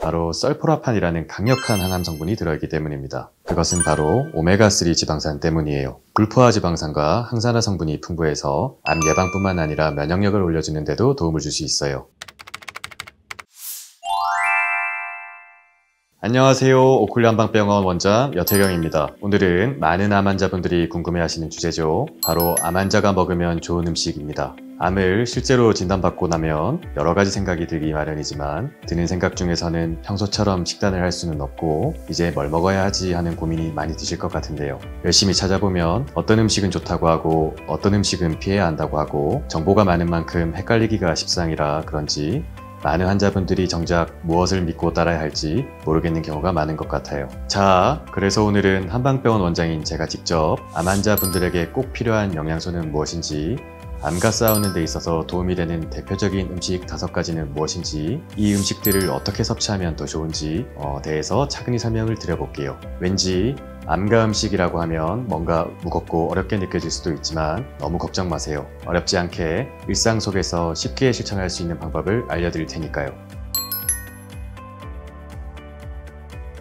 바로 설포라판이라는 강력한 항암 성분이 들어있기 때문입니다. 그것은 바로 오메가3 지방산 때문이에요. 불포화 지방산과 항산화 성분이 풍부해서 암 예방뿐만 아니라 면역력을 올려주는 데도 도움을 줄 수 있어요. 안녕하세요. 오클리 한방병원 원장 여태경입니다. 오늘은 많은 암 환자분들이 궁금해하시는 주제죠. 바로 암 환자가 먹으면 좋은 음식입니다. 암을 실제로 진단받고 나면 여러 가지 생각이 들기 마련이지만 드는 생각 중에서는 평소처럼 식단을 할 수는 없고 이제 뭘 먹어야 하지 하는 고민이 많이 드실 것 같은데요. 열심히 찾아보면 어떤 음식은 좋다고 하고 어떤 음식은 피해야 한다고 하고 정보가 많은 만큼 헷갈리기가 십상이라 그런지 많은 환자분들이 정작 무엇을 믿고 따라야 할지 모르겠는 경우가 많은 것 같아요. 자, 그래서 오늘은 한방병원 원장인 제가 직접 암 환자분들에게 꼭 필요한 영양소는 무엇인지, 암과 싸우는 데 있어서 도움이 되는 대표적인 음식 5가지는 무엇인지, 이 음식들을 어떻게 섭취하면 더 좋은지 대해서 차근히 설명을 드려볼게요. 왠지 암과 음식이라고 하면 뭔가 무겁고 어렵게 느껴질 수도 있지만 너무 걱정 마세요. 어렵지 않게 일상 속에서 쉽게 실천할 수 있는 방법을 알려드릴 테니까요.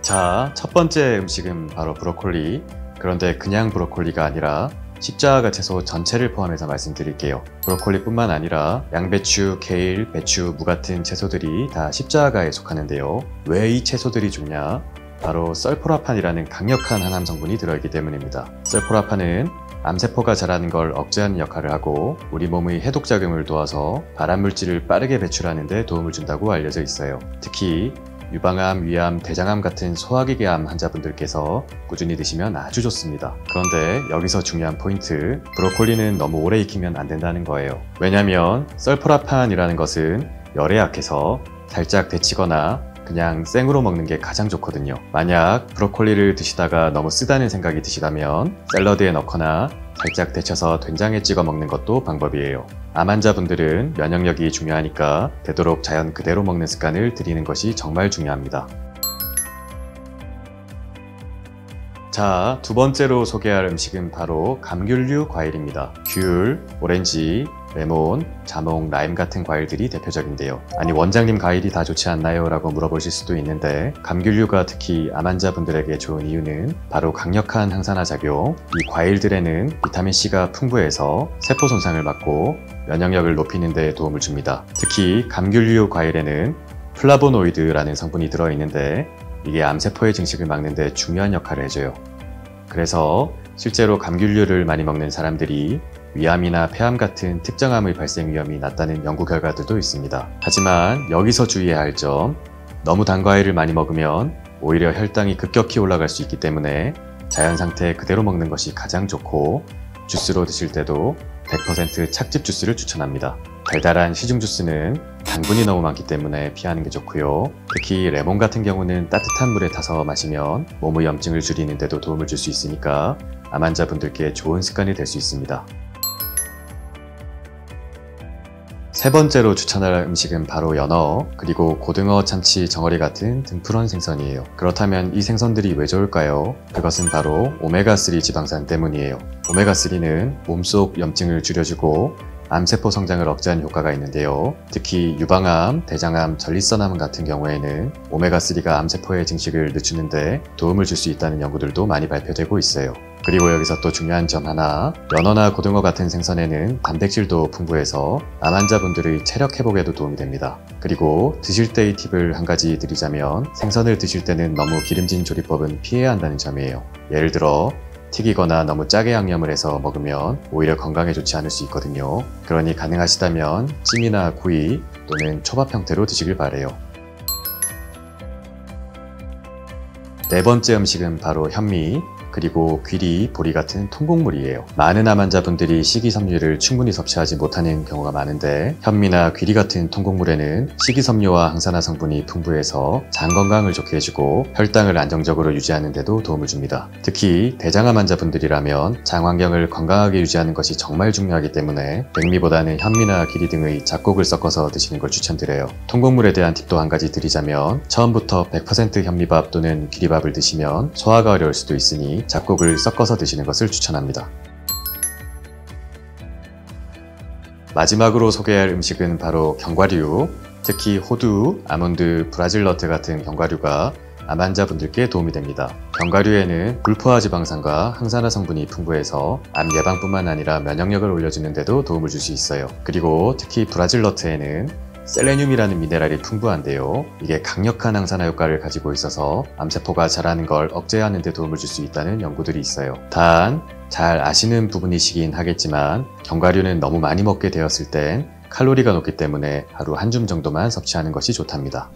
자, 첫 번째 음식은 바로 브로콜리. 그런데 그냥 브로콜리가 아니라 십자가 채소 전체를 포함해서 말씀드릴게요. 브로콜리뿐만 아니라 양배추, 케일, 배추, 무 같은 채소들이 다 십자가에 속하는데요. 왜 이 채소들이 좋냐? 바로 설포라판이라는 강력한 항암 성분이 들어있기 때문입니다. 설포라판은 암세포가 자라는 걸 억제하는 역할을 하고 우리 몸의 해독작용을 도와서 발암물질을 빠르게 배출하는 데 도움을 준다고 알려져 있어요. 특히 유방암, 위암, 대장암 같은 소화기계암 환자분들께서 꾸준히 드시면 아주 좋습니다. 그런데 여기서 중요한 포인트, 브로콜리는 너무 오래 익히면 안 된다는 거예요. 왜냐면 설포라판이라는 것은 열에 약해서 살짝 데치거나 그냥 생으로 먹는 게 가장 좋거든요. 만약 브로콜리를 드시다가 너무 쓰다는 생각이 드시다면 샐러드에 넣거나 살짝 데쳐서 된장에 찍어 먹는 것도 방법이에요. 암 환자분들은 면역력이 중요하니까 되도록 자연 그대로 먹는 습관을 들이는 것이 정말 중요합니다. 자, 두 번째로 소개할 음식은 바로 감귤류 과일입니다. 귤, 오렌지, 레몬, 자몽, 라임 같은 과일들이 대표적인데요. 아니 원장님 과일이 다 좋지 않나요? 라고 물어보실 수도 있는데 감귤류가 특히 암 환자분들에게 좋은 이유는 바로 강력한 항산화 작용, 이 과일들에는 비타민C가 풍부해서 세포 손상을 막고 면역력을 높이는 데 도움을 줍니다. 특히 감귤류 과일에는 플라보노이드라는 성분이 들어있는데 이게 암세포의 증식을 막는 데 중요한 역할을 해줘요. 그래서 실제로 감귤류를 많이 먹는 사람들이 위암이나 폐암 같은 특정암의 발생 위험이 낮다는 연구 결과들도 있습니다. 하지만 여기서 주의해야 할 점, 너무 단 과일을 많이 먹으면 오히려 혈당이 급격히 올라갈 수 있기 때문에 자연 상태 그대로 먹는 것이 가장 좋고 주스로 드실 때도 100% 착즙 주스를 추천합니다. 달달한 시중 주스는 당분이 너무 많기 때문에 피하는 게 좋고요. 특히 레몬 같은 경우는 따뜻한 물에 타서 마시면 몸의 염증을 줄이는 데도 도움을 줄 수 있으니까 암 환자분들께 좋은 습관이 될 수 있습니다. 세 번째로 추천할 음식은 바로 연어, 그리고 고등어, 참치, 정어리 같은 등푸른 생선이에요. 그렇다면 이 생선들이 왜 좋을까요? 그것은 바로 오메가3 지방산 때문이에요. 오메가3는 몸속 염증을 줄여주고 암세포 성장을 억제하는 효과가 있는데요. 특히 유방암, 대장암, 전립선암 같은 경우에는 오메가3가 암세포의 증식을 늦추는데 도움을 줄 수 있다는 연구들도 많이 발표되고 있어요. 그리고 여기서 또 중요한 점 하나, 연어나 고등어 같은 생선에는 단백질도 풍부해서 암 환자분들의 체력 회복에도 도움이 됩니다. 그리고 드실 때의 팁을 한 가지 드리자면 생선을 드실 때는 너무 기름진 조리법은 피해야 한다는 점이에요. 예를 들어 튀기거나 너무 짜게 양념을 해서 먹으면 오히려 건강에 좋지 않을 수 있거든요. 그러니 가능하시다면 찜이나 구이 또는 초밥 형태로 드시길 바래요. 네 번째 음식은 바로 현미, 그리고 귀리, 보리 같은 통곡물이에요. 많은 암 환자분들이 식이섬유를 충분히 섭취하지 못하는 경우가 많은데 현미나 귀리 같은 통곡물에는 식이섬유와 항산화 성분이 풍부해서 장 건강을 좋게 해주고 혈당을 안정적으로 유지하는 데도 도움을 줍니다. 특히 대장암 환자분들이라면 장 환경을 건강하게 유지하는 것이 정말 중요하기 때문에 백미보다는 현미나 귀리 등의 잡곡을 섞어서 드시는 걸 추천드려요. 통곡물에 대한 팁도 한 가지 드리자면 처음부터 100% 현미밥 또는 귀리밥을 드시면 소화가 어려울 수도 있으니 잡곡을 섞어서 드시는 것을 추천합니다. 마지막으로 소개할 음식은 바로 견과류, 특히 호두, 아몬드, 브라질 너트 같은 견과류가 암 환자분들께 도움이 됩니다. 견과류에는 불포화 지방산과 항산화 성분이 풍부해서 암 예방뿐만 아니라 면역력을 올려주는 데도 도움을 줄 수 있어요. 그리고 특히 브라질 너트에는 셀레늄이라는 미네랄이 풍부한데요. 이게 강력한 항산화 효과를 가지고 있어서 암세포가 자라는 걸 억제하는 데 도움을 줄 수 있다는 연구들이 있어요. 단, 잘 아시는 부분이시긴 하겠지만 견과류는 너무 많이 먹게 되었을 땐 칼로리가 높기 때문에 하루 한 줌 정도만 섭취하는 것이 좋답니다.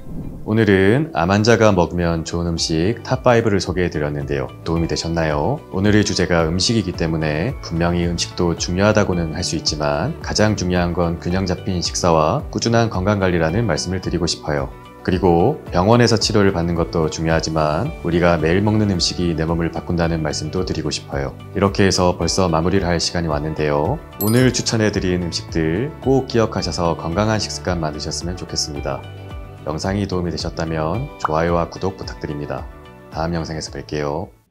오늘은 암 환자가 먹으면 좋은 음식 탑5를 소개해 드렸는데요. 도움이 되셨나요? 오늘의 주제가 음식이기 때문에 분명히 음식도 중요하다고는 할 수 있지만 가장 중요한 건 균형 잡힌 식사와 꾸준한 건강관리라는 말씀을 드리고 싶어요. 그리고 병원에서 치료를 받는 것도 중요하지만 우리가 매일 먹는 음식이 내 몸을 바꾼다는 말씀도 드리고 싶어요. 이렇게 해서 벌써 마무리를 할 시간이 왔는데요. 오늘 추천해드린 음식들 꼭 기억하셔서 건강한 식습관 만드셨으면 좋겠습니다. 영상이 도움이 되셨다면 좋아요와 구독 부탁드립니다. 다음 영상에서 뵐게요.